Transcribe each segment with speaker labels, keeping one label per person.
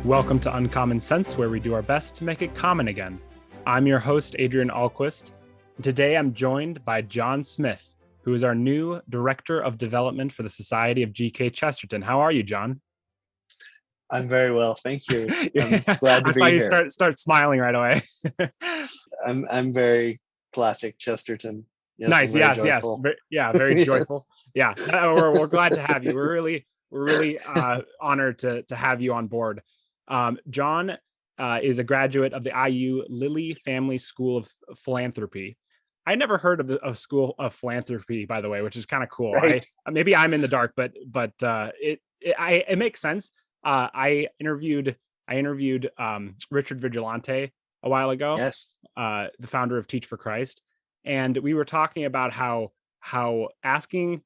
Speaker 1: Welcome to Uncommon Sense, where we do our best to make it common again. I'm your host, Adrian Alquist. Today I'm joined by John Smith, who is our new Director of Development for the Society of G.K. Chesterton. How are you, John?
Speaker 2: I'm very well, thank you. I'm glad to
Speaker 1: I
Speaker 2: be
Speaker 1: saw you
Speaker 2: here.
Speaker 1: start smiling right away.
Speaker 2: I'm very classic Chesterton. Yes, I'm
Speaker 1: Nice.
Speaker 2: very
Speaker 1: Yes.
Speaker 2: joyful.
Speaker 1: Yeah. Very joyful.
Speaker 2: Yes.
Speaker 1: Yeah. We're glad to have you. We're really honored to have you on board. John is a graduate of the IU Lilly Family School of Philanthropy. I never heard of the School of Philanthropy, by the way, which is kind of cool.
Speaker 2: Right.
Speaker 1: Maybe I'm in the dark, but it makes sense. I interviewed Richard Vigilante a while ago,
Speaker 2: Yes.
Speaker 1: the founder of Teach for Christ, and we were talking about how asking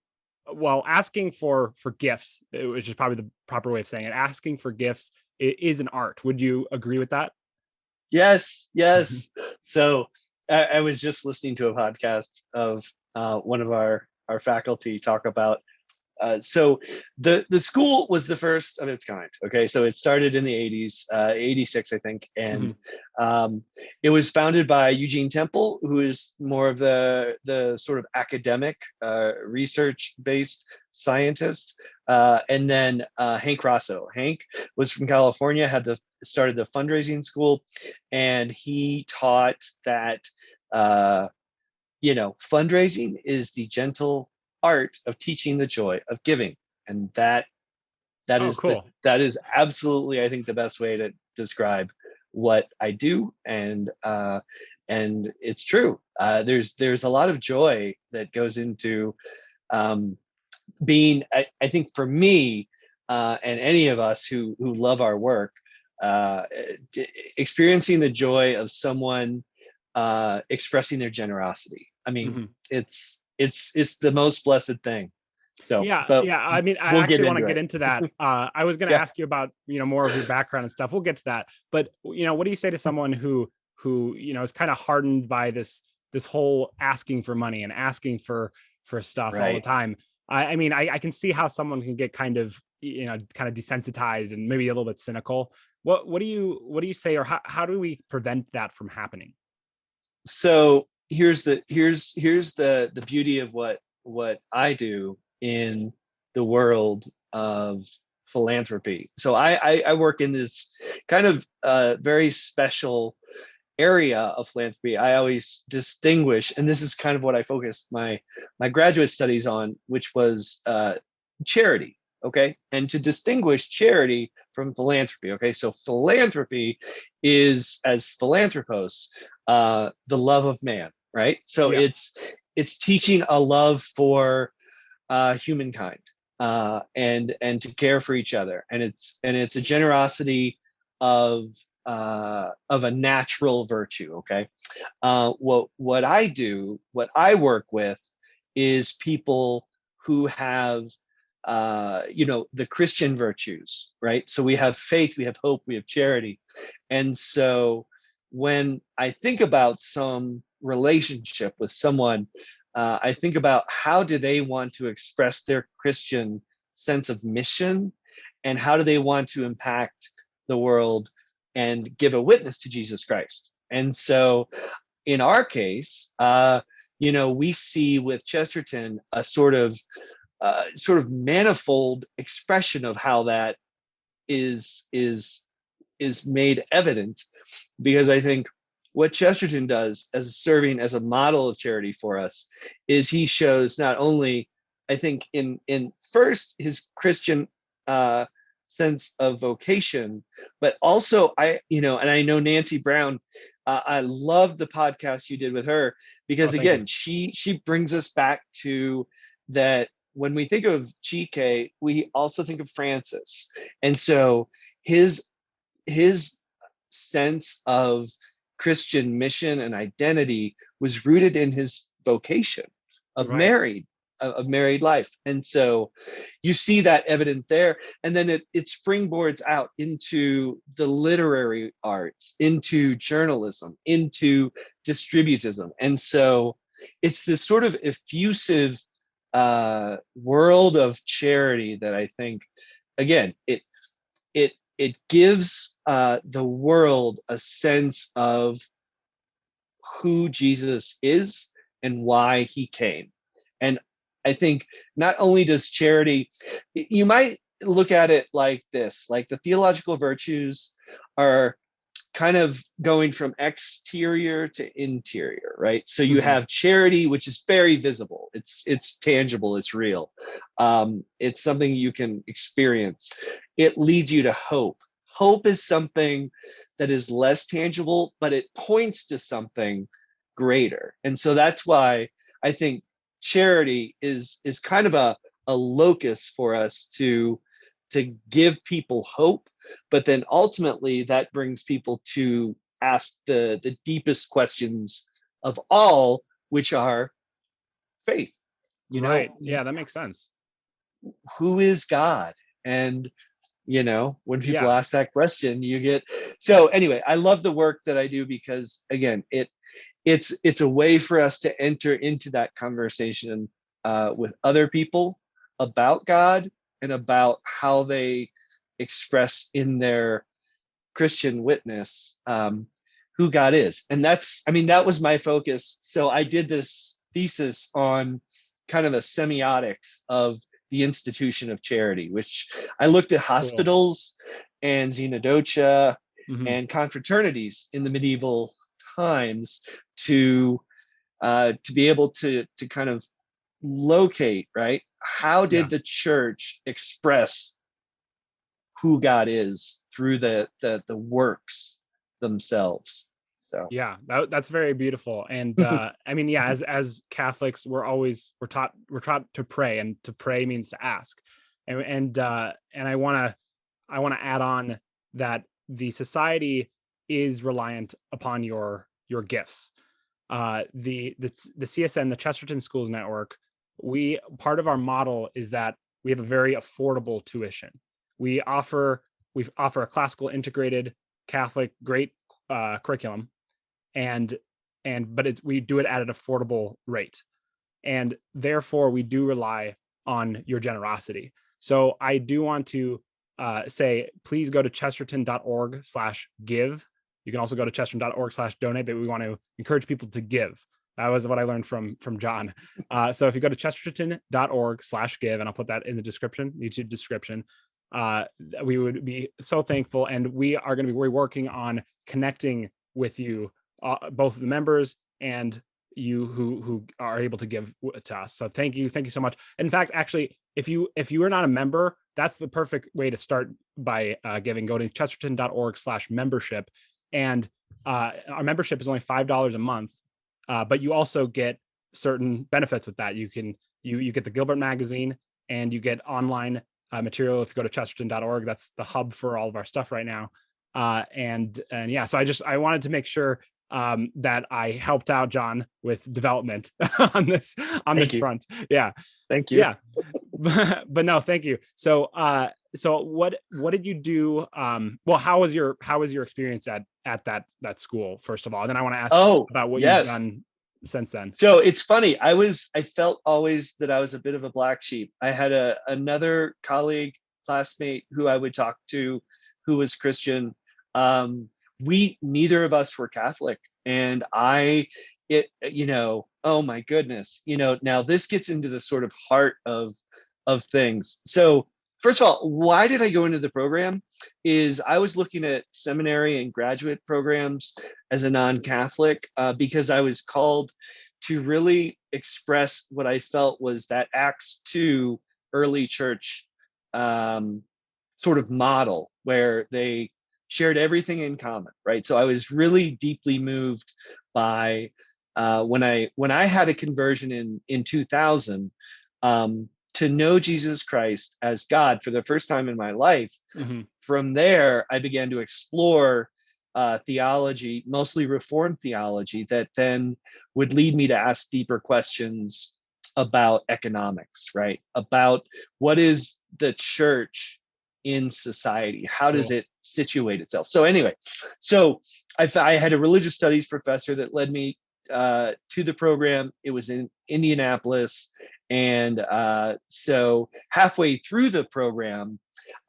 Speaker 1: for gifts, which is probably the proper way of saying it, asking for gifts is an art. Would you agree with that?
Speaker 2: Yes. Yes. So I was just listening to a podcast of one of our faculty talk about. So the school was the first of its kind. Okay, so it started in the 80s, 86, I think, and it was founded by Eugene Temple, who is more of the sort of academic, research-based scientist, and then Hank Rosso. Hank was from California, started the fundraising school, and he taught that fundraising is the gentle art of teaching the joy of giving, and that is
Speaker 1: Cool.
Speaker 2: that is absolutely, I think, the best way to describe what I do, and it's true. There's a lot of joy that goes into being. I think for me, and any of us who love our work, experiencing the joy of someone expressing their generosity. I mean, it's the most blessed thing. So,
Speaker 1: yeah.
Speaker 2: but
Speaker 1: I mean, I
Speaker 2: we'll
Speaker 1: actually want to
Speaker 2: into
Speaker 1: get
Speaker 2: it.
Speaker 1: into that. I was going to
Speaker 2: Yeah.
Speaker 1: ask you about more of your background and stuff. We'll get to that. But what do you say to someone who is kind of hardened by this whole asking for money and asking for stuff all the
Speaker 2: Right.
Speaker 1: time? I mean, I can see how someone can get kind of desensitized and maybe a little bit cynical. What do you say, or how do we prevent that from happening?
Speaker 2: So here's the beauty of what I do in the world of philanthropy. So I work in this kind of very special area of philanthropy. I always distinguish, and this is kind of what I focused my graduate studies on, which was charity. Okay, and to distinguish charity from philanthropy. Okay, so philanthropy is, as philanthropos, the love of man, right? So
Speaker 1: Yes.
Speaker 2: it's teaching a love for humankind, and to care for each other, and it's a generosity of a natural virtue. Okay, what I work with is people who have the Christian virtues, right? So we have faith, we have hope, we have charity. And so when I think about some relationship with someone, I think about how do they want to express their Christian sense of mission, and how do they want to impact the world and give a witness to Jesus Christ. And so in our case, we see with Chesterton a sort of manifold expression of how that is made evident, because I think what Chesterton does as serving as a model of charity for us is he shows not only, I think, in first his Christian sense of vocation, but also and I know Nancy Brown. I love the podcast you did with her, because
Speaker 1: Thank you.
Speaker 2: again, she brings us back to that. When we think of GK, we also think of Francis. And so his sense of Christian mission and identity was rooted in his vocation of
Speaker 1: Right.
Speaker 2: married life. And so you see that evident there. And then it springboards out into the literary arts, into journalism, into distributism. And so it's this sort of effusive world of charity that I think, again, it it gives the world a sense of who Jesus is and why he came. And I think not only does charity, you might look at it like this, like the theological virtues are kind of going from exterior to interior, right? So you have charity, which is very visible. It's tangible. It's real. It's something you can experience. It leads you to hope. Hope is something that is less tangible, but it points to something greater. And so that's why I think charity is kind of a locus for us to give people hope, but then ultimately that brings people to ask the deepest questions of all, which are faith. You
Speaker 1: Right.
Speaker 2: know,
Speaker 1: Yeah, that makes sense.
Speaker 2: who is God? And when people
Speaker 1: Yeah.
Speaker 2: ask that question, you get. So anyway, I love the work that I do because again, it's a way for us to enter into that conversation with other people about God and about how they express in their Christian witness who God is. And that was my focus. So I did this thesis on kind of the semiotics of the institution of charity, which I looked at
Speaker 1: Cool.
Speaker 2: hospitals and xenodocia
Speaker 1: Hmm.
Speaker 2: and confraternities in the medieval times to be able to kind of locate, right? How
Speaker 1: Yeah.
Speaker 2: did the church express who God is through the works themselves? So
Speaker 1: Yeah, that's very beautiful. And I mean, yeah, as Catholics, we're taught to pray, and to pray means to ask. And I want to add on that the society is reliant upon your gifts. The CSN, the Chesterton Schools Network, we part of our model is that we have a very affordable tuition. We offer we offer a classical integrated Catholic great curriculum, and we do it at an affordable rate, and therefore we do rely on your generosity. So I do want to say, please go to chesterton.org/give. You can also go to chesterton.org/donate, but we want to encourage people to give. That was what I learned from John. So if you go to chesterton.org/give, and I'll put that in the description, YouTube description, we would be so thankful. And we are going to be working on connecting with you, both the members and you who are able to give to us. So thank you so much. In fact, actually, if you are not a member, that's the perfect way to start by giving. Go to chesterton.org/membership, and our membership is only $5 a month, but you also get certain benefits with that. You get the Gilbert magazine, and you get online material. If you go to chesterton.org, that's the hub for all of our stuff right now. And yeah, so I wanted to make sure that I helped out John with development on this
Speaker 2: thank you.
Speaker 1: front. Yeah.
Speaker 2: Thank you.
Speaker 1: Yeah. But no, thank you. So so what did you do? Well, how was your experience at that school, first of all? And then I want to ask
Speaker 2: Oh,
Speaker 1: about what you've
Speaker 2: yes.
Speaker 1: done since then.
Speaker 2: So it's funny. I felt always that I was a bit of a black sheep. I had another colleague, classmate who I would talk to who was Christian. We neither of us were Catholic. And oh my goodness, now this gets into the sort of heart of things. So first of all, why did I go into the program? Is I was looking at seminary and graduate programs as a non-Catholic because I was called to really express what I felt was that Acts 2 early church sort of model where they shared everything in common, right? So I was really deeply moved by when I had a conversion in 2000, to know Jesus Christ as God for the first time in my life.
Speaker 1: Mm-hmm.
Speaker 2: From there, I began to explore theology, mostly Reformed theology, that then would lead me to ask deeper questions about economics, right? About what is the church in society? How does
Speaker 1: Cool.
Speaker 2: it situate itself? So anyway, so I had a religious studies professor that led me to the program. It was in Indianapolis. And so halfway through the program,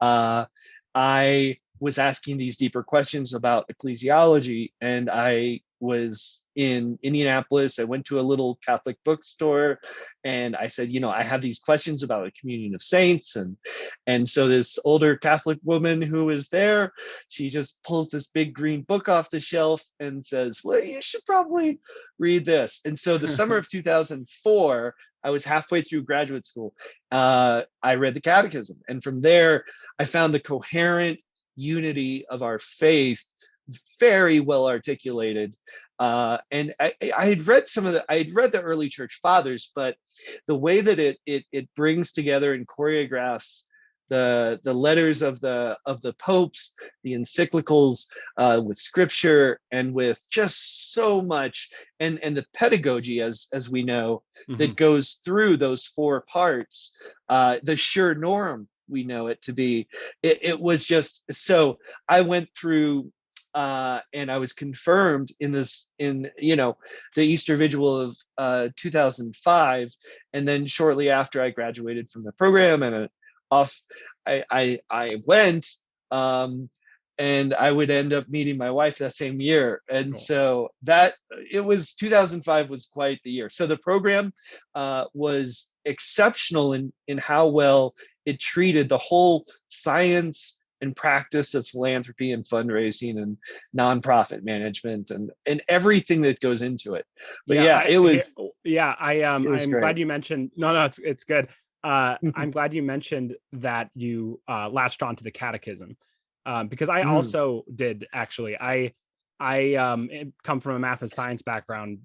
Speaker 2: I was asking these deeper questions about ecclesiology. And I was in Indianapolis. I went to a little Catholic bookstore and I said, I have these questions about the communion of saints. And so this older Catholic woman who was there, she just pulls this big green book off the shelf and says, well, you should probably read this. And so the summer of 2004, I was halfway through graduate school. I read the Catechism. And from there, I found the coherent unity of our faith very well articulated. And I had read the early church fathers, but the way that it brings together and choreographs the letters of the popes, the encyclicals, with scripture and with just so much, and the pedagogy, as we know, that goes through those four parts, the sure norm we know it to be. It was just so. I went through and I was confirmed in the Easter Vigil of 2005, and then shortly after I graduated from the program, and I went, and I would end up meeting my wife that same year, and cool. So that it was 2005 was quite the year. So the program was exceptional in how well it treated the whole science and practice of philanthropy and fundraising and nonprofit management and everything that goes into it. But
Speaker 1: I'm glad you mentioned. No, it's good. I'm glad you mentioned that you latched onto the Catechism, because I also did actually. I come from a math and science background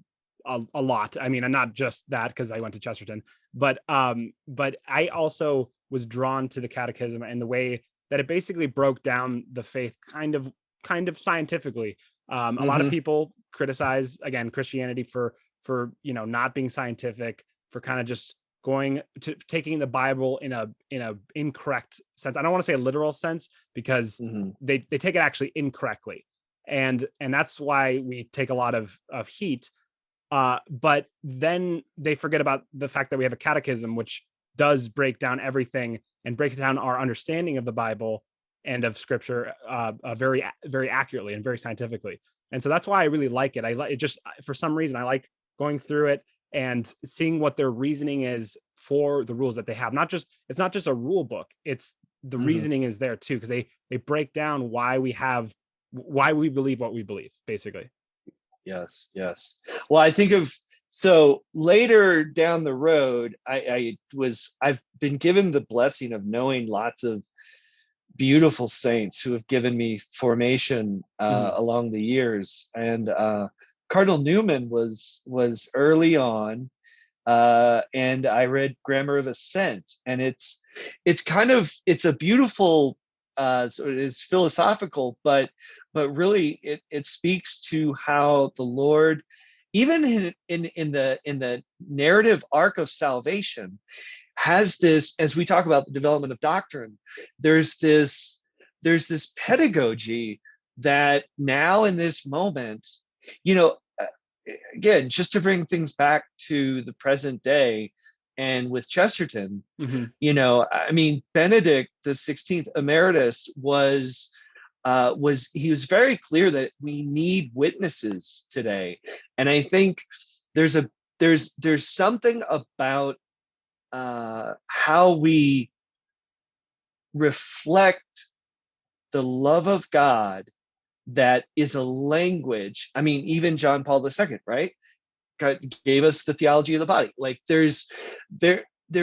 Speaker 1: a lot. I mean, and not just that because I went to Chesterton, but I also was drawn to the Catechism and the way that it basically broke down the faith kind of scientifically. A lot of people criticize, again, Christianity for not being scientific, for kind of just going to taking the Bible in a incorrect sense. I don't want to say a literal sense, because they take it actually incorrectly, and that's why we take a lot of heat. But then they forget about the fact that we have a catechism, which does break down everything and break down our understanding of the Bible and of Scripture very, very accurately and very scientifically. And so that's why I really like it. I like it just for some reason. I like going through it and seeing what their reasoning is for the rules that they have. It's not just a rule book. It's the reasoning is there too, because they break down why we believe what we believe, basically.
Speaker 2: Yes. Well, I think of, so later down the road, I've been given the blessing of knowing lots of beautiful saints who have given me formation along the years. And Cardinal Newman was early on, and I read Grammar of Assent, and it's a beautiful, so it's philosophical, but really it speaks to how the Lord, even in the narrative arc of salvation, has this, as we talk about the development of doctrine, there's this pedagogy that now in this moment, again, just to bring things back to the present day, and with Chesterton, I mean, Benedict the 16th Emeritus was he was very clear that we need witnesses today. And I think there's something about how we reflect the love of God that is a language. I mean, even John Paul II, right? God gave us the theology of the body. Like there's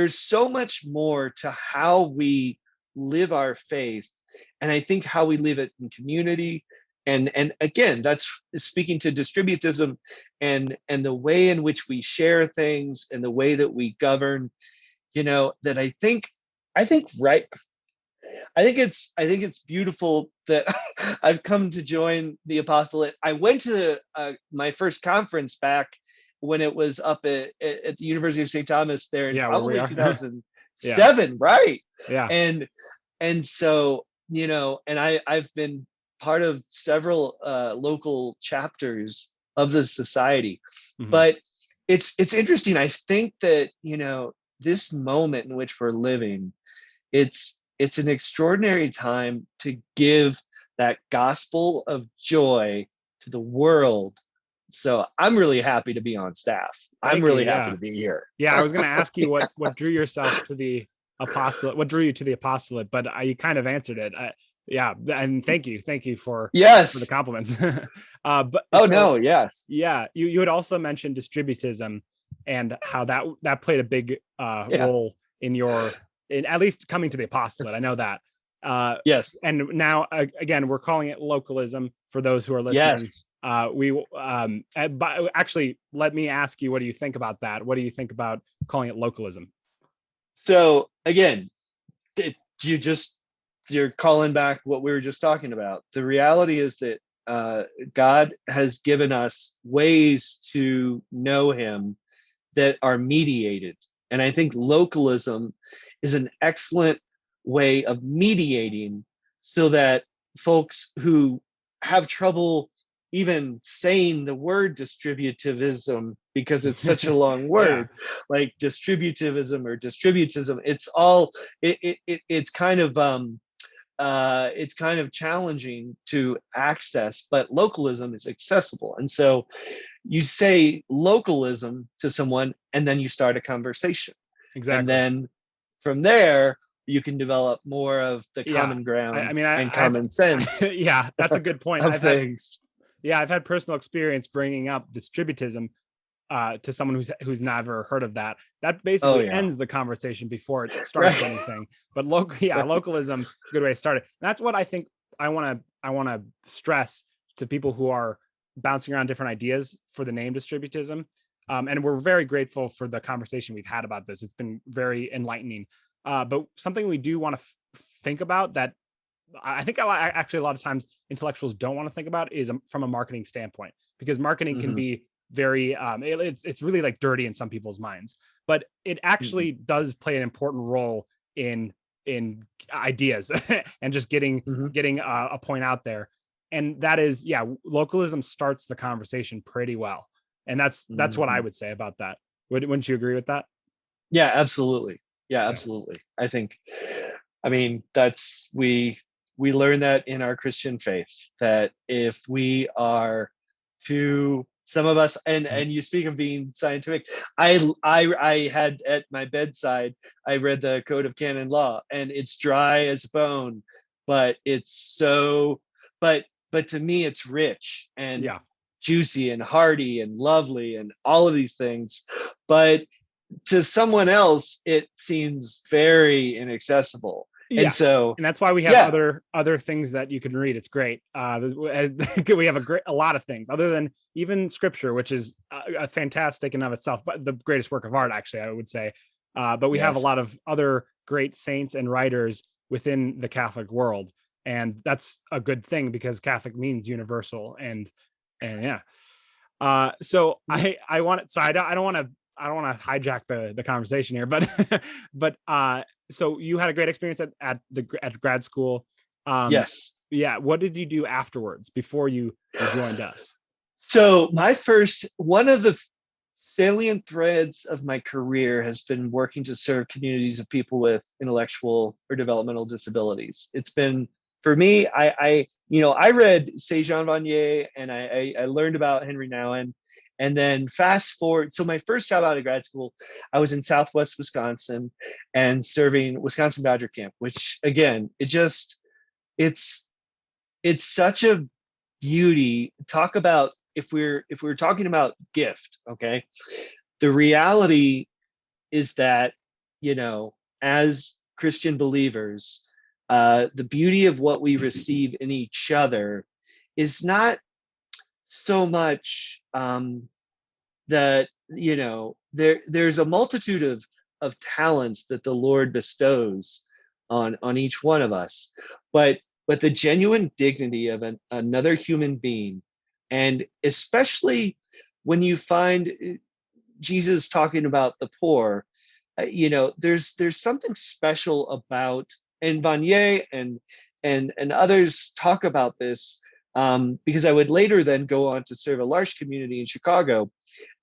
Speaker 2: so much more to how we live our faith, and I think how we live it in community, and again, that's speaking to distributism and the way in which we share things and the way that we govern. That I think right. I think it's beautiful that I've come to join the apostolate. I went to my first conference back when it was up at the University of St. Thomas there in probably 2007, right?
Speaker 1: Yeah.
Speaker 2: And so, and I've been part of several local chapters of the society. But it's interesting. I think that, this moment in which we're living, it's an extraordinary time to give that gospel of joy to the world. So I'm really happy to be on staff. I'm
Speaker 1: Thank you.
Speaker 2: really happy
Speaker 1: Yeah.
Speaker 2: to be here.
Speaker 1: Yeah, I was going to ask you what drew yourself to the apostolate, what drew you to the apostolate, but you kind of answered it. Yeah, and thank you for the
Speaker 2: Yes.
Speaker 1: compliments. But
Speaker 2: Oh
Speaker 1: so
Speaker 2: no, yes.
Speaker 1: yeah, you had also mentioned distributism and how that played a big
Speaker 2: Yeah.
Speaker 1: role in your in at least coming to the apostolate. I know that.
Speaker 2: Yes.
Speaker 1: And now again, we're calling it localism for those who are listening.
Speaker 2: Yes.
Speaker 1: But actually, let me ask you, what do you think about that? What do you think about calling it localism?
Speaker 2: So again, you just, you're calling back what we were just talking about. The reality is that God has given us ways to know him that are mediated. And I think localism is an excellent way of mediating, so that folks who have trouble even saying the word distributivism, because it's such a long
Speaker 1: Yeah,
Speaker 2: word, like distributivism or distributism, it's all it's kind of challenging to access, but localism is accessible. And so you say localism to someone and then you start a conversation. And
Speaker 1: exactly.
Speaker 2: then from there, you can develop more of the
Speaker 1: Yeah,
Speaker 2: common
Speaker 1: I
Speaker 2: ground
Speaker 1: mean,
Speaker 2: and
Speaker 1: I've
Speaker 2: common sense
Speaker 1: yeah, that's a good point.
Speaker 2: of things.
Speaker 1: I've had personal experience bringing up distributism to someone who's never heard of that. That
Speaker 2: Oh,
Speaker 1: basically
Speaker 2: yeah.
Speaker 1: ends the conversation before it starts
Speaker 2: Right.
Speaker 1: anything. But localism is a good way to start it. That's what I think I want to stress to people who are bouncing around different ideas for the name distributism. And we're very grateful for the conversation we've had about this. It's been very enlightening. But something we do want to think about that I think actually a lot of times intellectuals don't want to think about is from a marketing standpoint, because marketing can
Speaker 2: Mhm,
Speaker 1: be very it's really like dirty in some people's minds, but it
Speaker 2: mhm,
Speaker 1: actually does play an important role in ideas and just getting
Speaker 2: mhm,
Speaker 1: a point out there. And that is, yeah, localism starts the conversation pretty well, and that's what I
Speaker 2: mhm.
Speaker 1: would say about that. Wouldn't you agree with that?
Speaker 2: Yeah, absolutely. Yeah,
Speaker 1: Yeah.
Speaker 2: absolutely. I think, I mean, that's, we learn that in our Christian faith, that if we are to, some of us, and you speak of being scientific, I had at my bedside, I read the Code of Canon Law, and it's dry as bone, but it's so, but to me it's rich and
Speaker 1: Yeah.
Speaker 2: juicy and hearty and lovely and all of these things. But to someone else it seems very inaccessible. And
Speaker 1: Yeah,
Speaker 2: so
Speaker 1: and that's why we have
Speaker 2: yeah.
Speaker 1: other things that you can read. It's great. We have a lot of things other than even scripture, which is a fantastic in of itself, but the greatest work of art, actually, I would say. But we have a lot
Speaker 2: Yes.
Speaker 1: of other great saints and writers within the Catholic world, and that's a good thing because Catholic means universal. And yeah. So I want so I don't want to hijack the conversation here, but but so you had a great experience at grad school.
Speaker 2: Yes.
Speaker 1: Yeah, what did you do afterwards before you joined us?
Speaker 2: So my first, one of the salient threads of my career has been working to serve communities of people with intellectual or developmental disabilities. It's been, for me, I read Say Jean Vanier, and I learned about Henry Nouwen. And then fast forward, so my first job out of grad school, I was in Southwest Wisconsin and serving Wisconsin Badger Camp, which again, it's it's such a beauty. Talk about, if we're talking about gift, okay, the reality is that, you know, as Christian believers, the beauty of what we receive in each other is not so much that, you know, there's a multitude of talents that the Lord bestows on each one of us, but the genuine dignity of another human being, and especially when you find Jesus talking about the poor, you know, there's something special about, and Vanier and others talk about this, because I would later then go on to serve a large community in Chicago,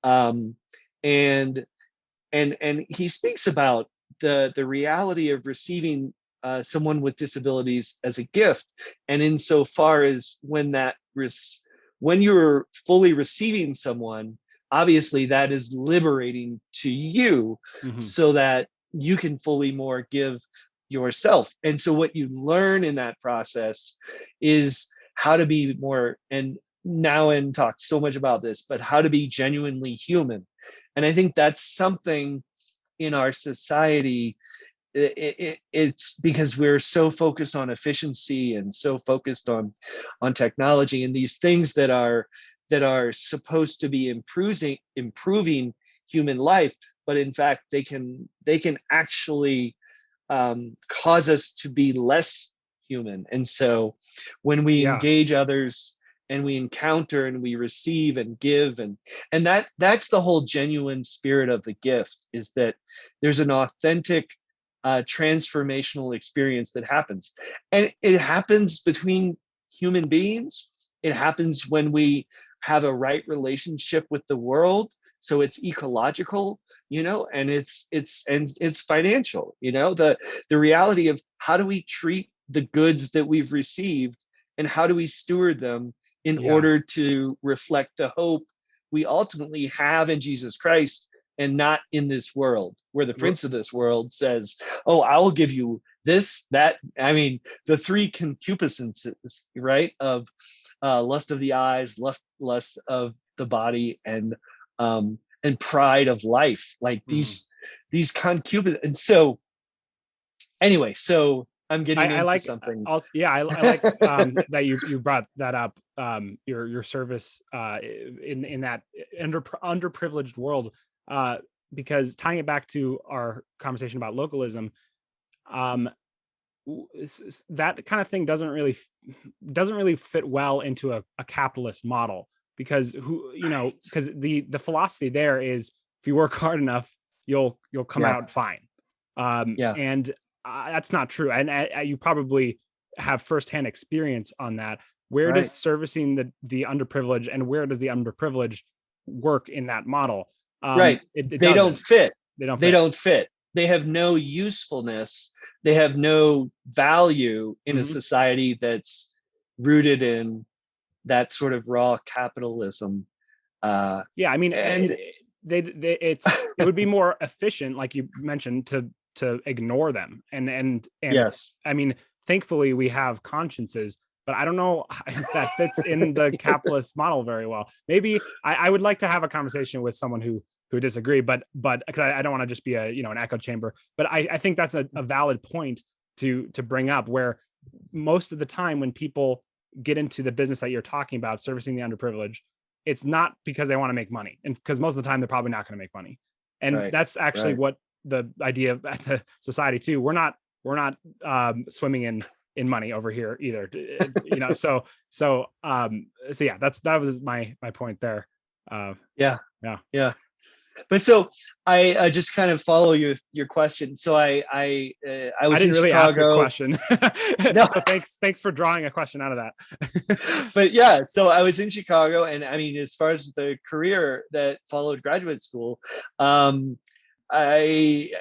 Speaker 2: um, and he speaks about the reality of receiving someone with disabilities as a gift. And insofar as when you're fully receiving someone, obviously that is liberating to you,
Speaker 1: Hmm.
Speaker 2: so that you can fully more give yourself. And so what you learn in that process is how to be more, and Nouwen talks so much about this, but how to be genuinely human. And I think that's something in our society, it's because we're so focused on efficiency and so focused on technology and these things that are supposed to be improving human life, but in fact they can actually cause us to be less human. And so when we
Speaker 1: Yeah.
Speaker 2: engage others and we encounter and we receive and give, and that's the whole genuine spirit of the gift, is that there's an authentic transformational experience that happens. And it happens between human beings. It happens when we have a right relationship with the world. So it's ecological, and it's financial. The reality of how do we treat the goods that we've received, and how do we steward them in
Speaker 1: Yeah.
Speaker 2: order to reflect the hope we ultimately have in Jesus Christ, and not in this world, where the
Speaker 1: R-
Speaker 2: prince of this world says, oh, I will give you this, that. I mean, the three concupiscences, right? Of lust of the eyes, lust of the body, and pride of life. Like
Speaker 1: mhm.
Speaker 2: these concupiscence. And so anyway, so I'm getting
Speaker 1: I
Speaker 2: into
Speaker 1: like
Speaker 2: something.
Speaker 1: also, yeah, I like that you brought that up, your service in that underprivileged world, uh, because tying it back to our conversation about localism, um, that kind of thing doesn't really fit well into a capitalist model, because
Speaker 2: Right.
Speaker 1: because the philosophy there is, if you work hard enough, you'll come
Speaker 2: Yeah.
Speaker 1: out fine.
Speaker 2: Yeah.
Speaker 1: And that's not true, and you probably have firsthand experience on that. Where does
Speaker 2: Right.
Speaker 1: servicing the underprivileged, and where does the underprivileged work in that model?
Speaker 2: Right.
Speaker 1: It
Speaker 2: They don't
Speaker 1: doesn't.
Speaker 2: fit.
Speaker 1: They don't
Speaker 2: They
Speaker 1: fit.
Speaker 2: don't fit. They have no usefulness. They have no value in a
Speaker 1: Hmm.
Speaker 2: society that's rooted in that sort of raw capitalism.
Speaker 1: Yeah, I mean,
Speaker 2: And
Speaker 1: it would be more efficient, like you mentioned, to ignore them, and it's,
Speaker 2: yes.
Speaker 1: I mean, thankfully we have consciences, but I don't know if that fits in the capitalist model very well. Maybe I would like to have a conversation with someone who disagree, but because I don't want to just be an echo chamber. But I think that's a valid point to bring up, where most of the time when people get into the business that you're talking about, servicing the underprivileged, it's not because they want to make money, and because most of the time they're probably not going to make money. And
Speaker 2: Right.
Speaker 1: that's actually
Speaker 2: Right.
Speaker 1: what the idea of the society too. We're not swimming in money over here either. So yeah, that was my point there. uh
Speaker 2: Yeah.
Speaker 1: yeah.
Speaker 2: Yeah. But so I just kind of follow your question. So I
Speaker 1: I
Speaker 2: was in
Speaker 1: didn't really ask a
Speaker 2: Chicago.
Speaker 1: question.
Speaker 2: No,
Speaker 1: So thanks for drawing a question out of that.
Speaker 2: but yeah, so I was in Chicago, and I mean, as far as the career that followed graduate school, um, I've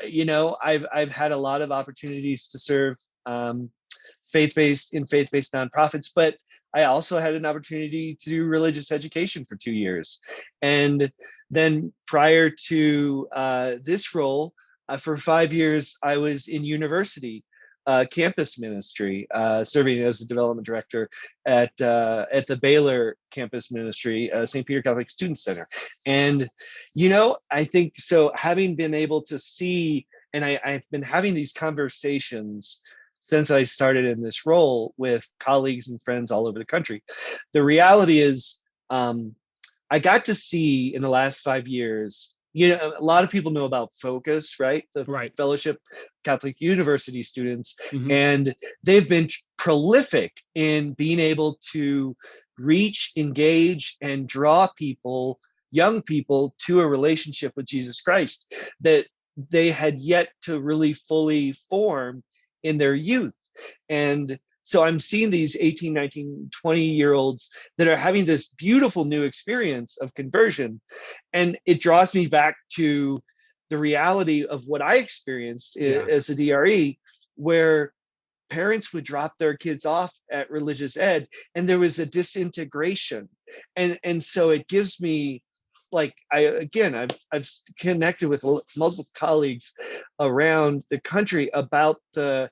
Speaker 2: had a lot of opportunities to serve faith-based nonprofits, but I also had an opportunity to do religious education for 2 years. And then prior to this role, for 5 years, I was in university campus ministry, serving as a development director at the Baylor campus ministry, St. Peter Catholic Student Center. And I think so, having been able to see, and I've been having these conversations since I started in this role with colleagues and friends all over the country. The reality is, I got to see in the last 5 years, a lot of people know about Focus, right? The
Speaker 1: Right.
Speaker 2: Fellowship Catholic University students,
Speaker 1: Hmm.
Speaker 2: and they've been prolific in being able to reach, engage, and draw people, young people, to a relationship with Jesus Christ that they had yet to really fully form in their youth. And so I'm seeing these 18, 19, 20-year olds that are having this beautiful new experience of conversion. And it draws me back to the reality of what I experienced
Speaker 1: Yeah.
Speaker 2: as a DRE, where parents would drop their kids off at religious ed, and there was a disintegration. And so it gives me, like, I've connected with multiple colleagues around the country about the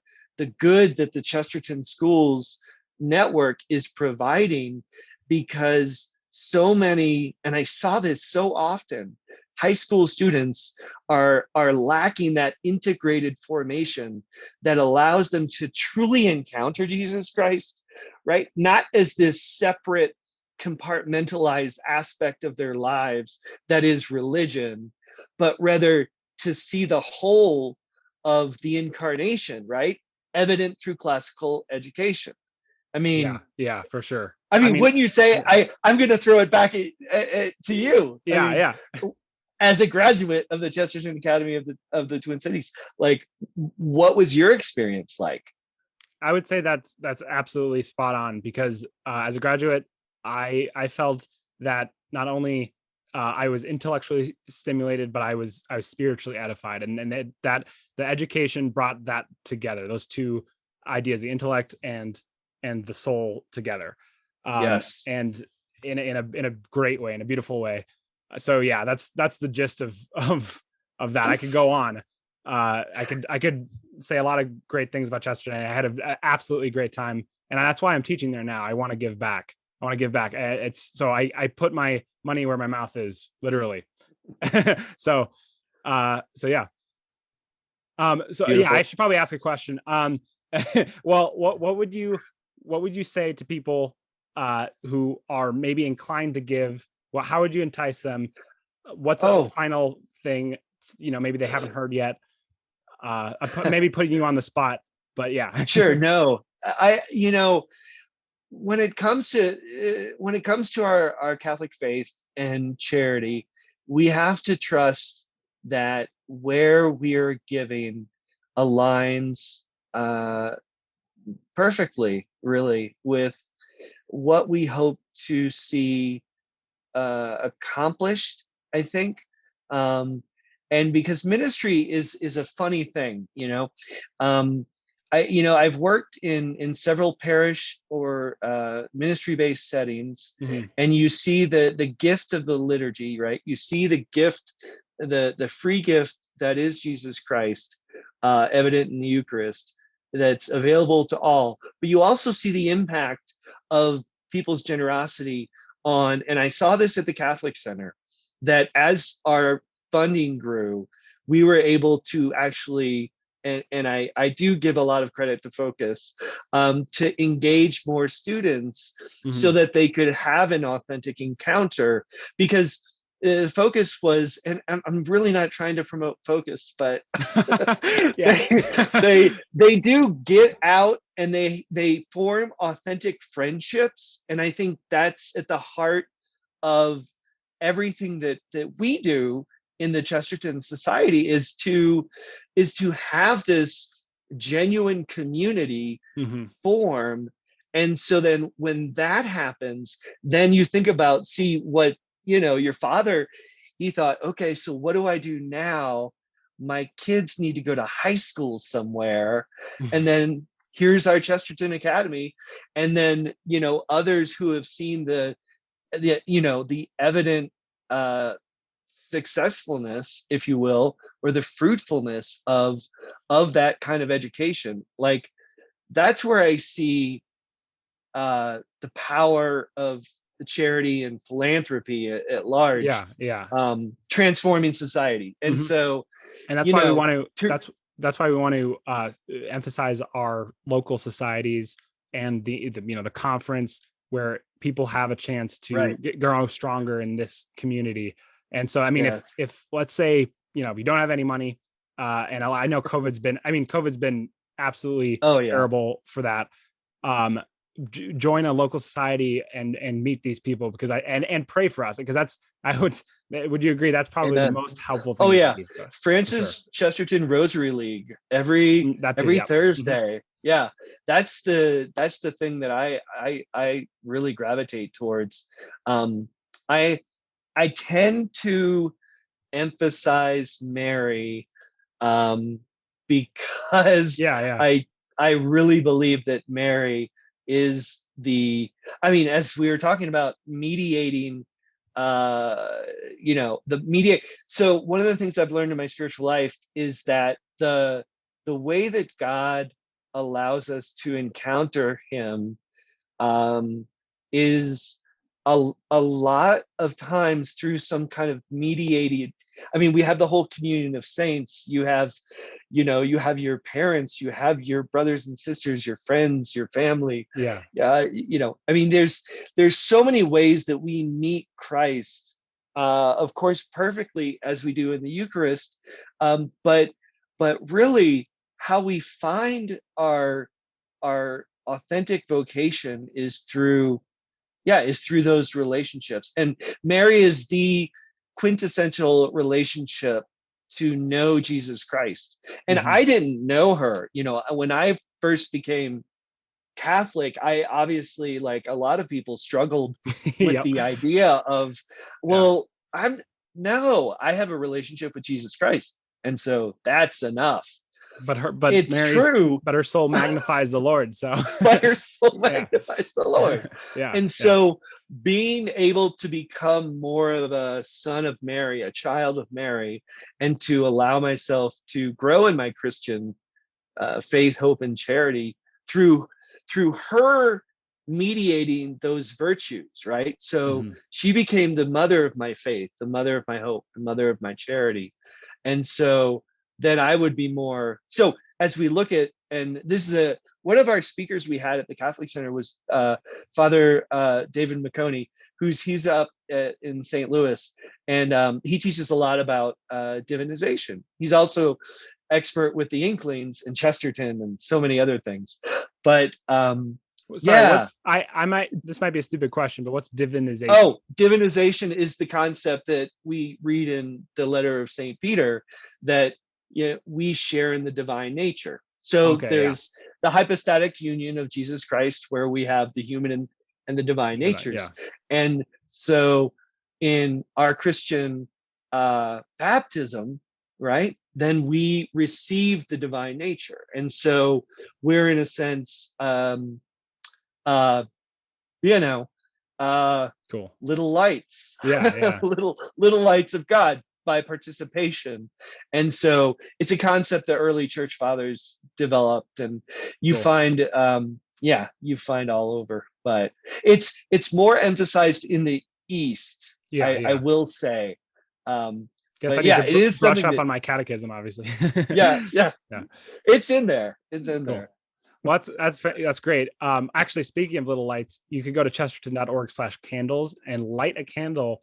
Speaker 2: good that the Chesterton schools network is providing, because so many, and I saw this so often, high school students are lacking that integrated formation that allows them to truly encounter Jesus Christ, right? Not as this separate, compartmentalized aspect of their lives that is religion, but rather to see the whole of the incarnation, right? Evident through classical education. I mean,
Speaker 1: yeah, for sure.
Speaker 2: wouldn't you say,
Speaker 1: yeah,
Speaker 2: I'm going to throw it back to you?
Speaker 1: yeah.
Speaker 2: As a graduate of the Chesterton Academy of the Twin Cities, like, what was your experience like?
Speaker 1: I would say that's absolutely spot on, because as a graduate, I felt that not only I was intellectually stimulated, but I was spiritually edified, and that the education brought that together, those two ideas, the intellect and the soul together,
Speaker 2: Yes.
Speaker 1: and in a great way, in a beautiful way. So yeah, that's the gist of that. I could go on. I could say a lot of great things about Chesterton. I had an absolutely great time, and that's why I'm teaching there now. I want to give back. It's so I put my money where my mouth is, literally. So yeah. So yeah,
Speaker 2: Beautiful.
Speaker 1: I should probably ask a question. Well, what would you say to people who are maybe inclined to give? Well, how would you entice them? What's a final thing, maybe they haven't heard yet? Maybe putting you on the spot, but yeah.
Speaker 2: Sure. No, when it comes to our Catholic faith and charity, we have to trust that where we're giving aligns perfectly, really, with what we hope to see accomplished, I think. And because ministry is a funny thing, I've worked in several parish or ministry-based settings,
Speaker 1: Mhm.
Speaker 2: and you see the gift of the liturgy, right? You see the gift, the free gift that is Jesus Christ, evident in the Eucharist, that's available to all. But you also see the impact of people's generosity on, and I saw this at the Catholic Center, that as our funding grew, we were able to actually, and I do give a lot of credit to Focus, to engage more students so
Speaker 1: Mhm.
Speaker 2: that they could have an authentic encounter. Because Focus was, and I'm really not trying to promote Focus, but
Speaker 1: Yeah.
Speaker 2: they do get out and they form authentic friendships, and I think that's at the heart of everything that we do in the Chesterton Society, is to have this genuine community
Speaker 1: Mhm.
Speaker 2: form. And so then when that happens, then you think about, see what, your father, he thought, okay, so what do I do now? My kids need to go to high school somewhere. And then here's our Chesterton Academy. And then, others who have seen the evident successfulness, if you will, or the fruitfulness of that kind of education. Like, that's where I see the power of the charity and philanthropy at large,
Speaker 1: Yeah.
Speaker 2: transforming society. And
Speaker 1: Mhm.
Speaker 2: so,
Speaker 1: And that's
Speaker 2: you
Speaker 1: why we
Speaker 2: know,
Speaker 1: want to
Speaker 2: to,
Speaker 1: that's why we want to emphasize our local societies and the conference, where people have a chance to
Speaker 2: right,
Speaker 1: grow stronger in this community. And so, I mean,
Speaker 2: yes,
Speaker 1: if let's say, we don't have any money, and I know COVID's been absolutely
Speaker 2: oh yeah,
Speaker 1: terrible for that. Um, join a local society and meet these people, because and pray for us, because that's, would you agree, that's probably the
Speaker 2: amen.
Speaker 1: most helpful
Speaker 2: Oh
Speaker 1: thing you can
Speaker 2: yeah,
Speaker 1: do for us, for sure.
Speaker 2: Francis Chesterton Rosary League every
Speaker 1: That too, yeah. Mhm.
Speaker 2: Thursday. Yeah, that's the thing that I really gravitate towards. Um, I I tend to emphasize Mary, um, because
Speaker 1: Yeah.
Speaker 2: I I really believe that Mary is as we were talking about mediating, the mediate. So one of the things I've learned in my spiritual life is that the way that God allows us to encounter him, is a lot of times through some kind of mediated. I mean, we have the whole communion of saints. You have your parents, you have your brothers and sisters, your friends, your family.
Speaker 1: Yeah.
Speaker 2: I mean, there's so many ways that we meet Christ, of course, perfectly as we do in the Eucharist, but really how we find our authentic vocation is through those relationships. And Mary is the quintessential relationship to know Jesus Christ. And
Speaker 1: Mm-hmm.
Speaker 2: I didn't know her. When I first became Catholic, I obviously, like a lot of people, struggled with
Speaker 1: Yep.
Speaker 2: the idea of,
Speaker 1: Yeah.
Speaker 2: well, I have a relationship with Jesus Christ. And so that's enough.
Speaker 1: But
Speaker 2: It's
Speaker 1: Mary's,
Speaker 2: true,
Speaker 1: but her soul magnifies the Lord. So
Speaker 2: but her soul
Speaker 1: yeah.
Speaker 2: magnifies the Lord.
Speaker 1: Yeah.
Speaker 2: And
Speaker 1: Yeah.
Speaker 2: so being able to become more of a son of Mary, a child of Mary, and to allow myself to grow in my Christian faith, hope, and charity through her mediating those virtues, right? So
Speaker 1: Mm-hmm.
Speaker 2: she became the mother of my faith, the mother of my hope, the mother of my charity. And so then I would be more so as we look at, and this is one of our speakers we had at the Catholic Center was Father David McConey, he's up in St. Louis, and he teaches a lot about divinization. He's also expert with the Inklings and Chesterton and so many other things. But
Speaker 1: Sorry, this might be a stupid question, but what's divinization?
Speaker 2: Oh, divinization is the concept that we read in the letter of St. Peter, that we share in the divine nature. So there's the hypostatic union of Jesus Christ, where we have the human and the divine natures.
Speaker 1: Yeah.
Speaker 2: And so in our Christian baptism, right, then we receive the divine nature. And so we're in a sense,
Speaker 1: Cool.
Speaker 2: little lights,
Speaker 1: Yeah.
Speaker 2: little lights of God by participation. And so it's a concept that early church fathers developed, and you find all over, but it's more emphasized in the East. I will say.
Speaker 1: Guess I
Speaker 2: But
Speaker 1: need to
Speaker 2: it is
Speaker 1: brush up
Speaker 2: that,
Speaker 1: on my catechism, obviously.
Speaker 2: yeah. It's in there. There.
Speaker 1: Well, that's great. Actually, speaking of little lights, you could go to chesterton.org/candles and light a candle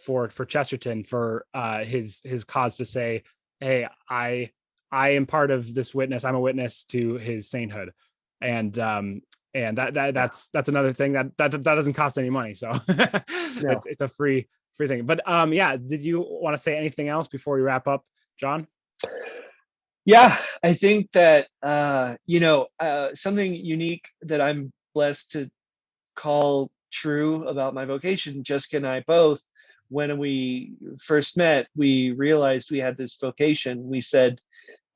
Speaker 1: for Chesterton, for his cause, to say, hey, I am part of this witness. I'm a witness to his sainthood. And that's another thing that doesn't cost any money. So it's a free thing. But did you want to say anything else before we wrap up, John?
Speaker 2: Yeah, I think that something unique that I'm blessed to call true about my vocation. Jessica and I both, when we first met, we realized we had this vocation. We said,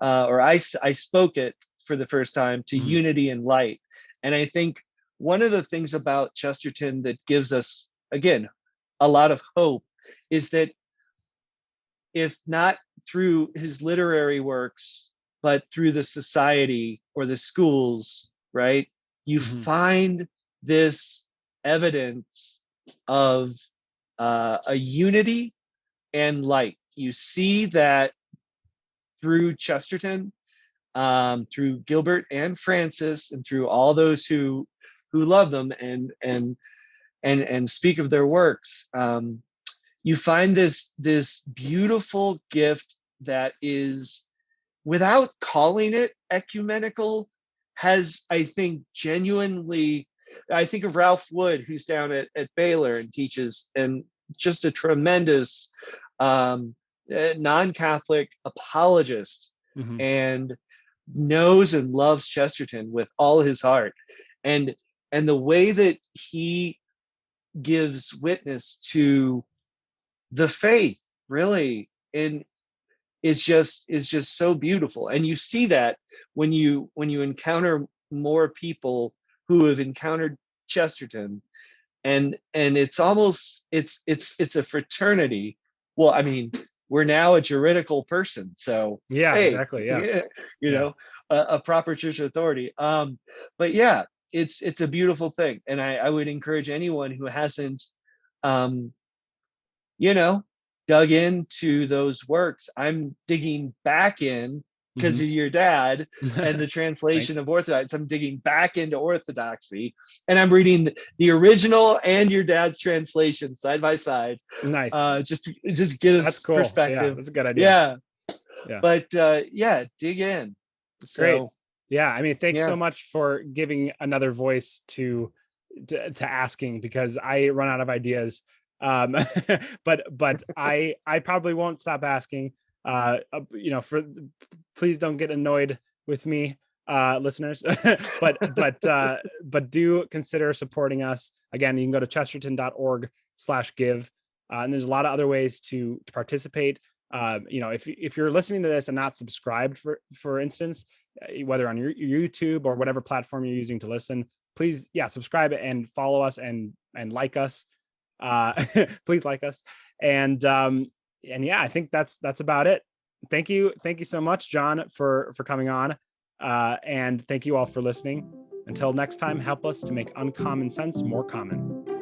Speaker 2: I spoke it for the first time, to unity and light. And I think one of the things about Chesterton that gives us, again, a lot of hope is that, if not through his literary works, but through the society or the schools, right, you find this evidence of a unity and light. You see that through Chesterton, through Gilbert and Francis, and through all those who love them and speak of their works. You find this beautiful gift that is, without calling it ecumenical, has, I think, genuinely, I think of Ralph Wood, who's down at Baylor and teaches, and just a tremendous non-Catholic apologist, and knows and loves Chesterton with all his heart. And the way that he gives witness to the faith, really, in is just so beautiful. And you see that when you encounter more people who have encountered Chesterton, and it's almost it's a fraternity. Well, I mean, we're now a juridical person, so
Speaker 1: Yeah,
Speaker 2: hey,
Speaker 1: exactly. Yeah.
Speaker 2: you
Speaker 1: Yeah.
Speaker 2: know, a proper church authority. But yeah, it's a beautiful thing, and I would encourage anyone who hasn't, um, you know, dug into those works. I'm digging back in because
Speaker 1: Mhm.
Speaker 2: of your dad and the translation
Speaker 1: Thanks.
Speaker 2: of Orthodox. I'm digging back into Orthodoxy, and I'm reading the original and your dad's translation side by side,
Speaker 1: Nice.
Speaker 2: just to just get
Speaker 1: That's
Speaker 2: us
Speaker 1: cool. Yeah,
Speaker 2: perspective.
Speaker 1: that's a good idea.
Speaker 2: Yeah,
Speaker 1: Yeah.
Speaker 2: but yeah, dig in.
Speaker 1: Great.
Speaker 2: So
Speaker 1: Yeah, I mean, thanks so
Speaker 2: yeah,
Speaker 1: much for giving another voice to asking, because I run out of ideas. Um, but I probably won't stop asking. For please don't get annoyed with me, listeners. But do consider supporting us. Again, you can go to chesterton.org/give, and there's a lot of other ways to participate. If you're listening to this and not subscribed, for instance, whether on your YouTube or whatever platform you're using to listen, please, yeah, subscribe and follow us and like us. Please like us. And yeah, I think that's about it. Thank you so much, John, for coming on. And thank you all for listening. Until next time, help us to make uncommon sense more common.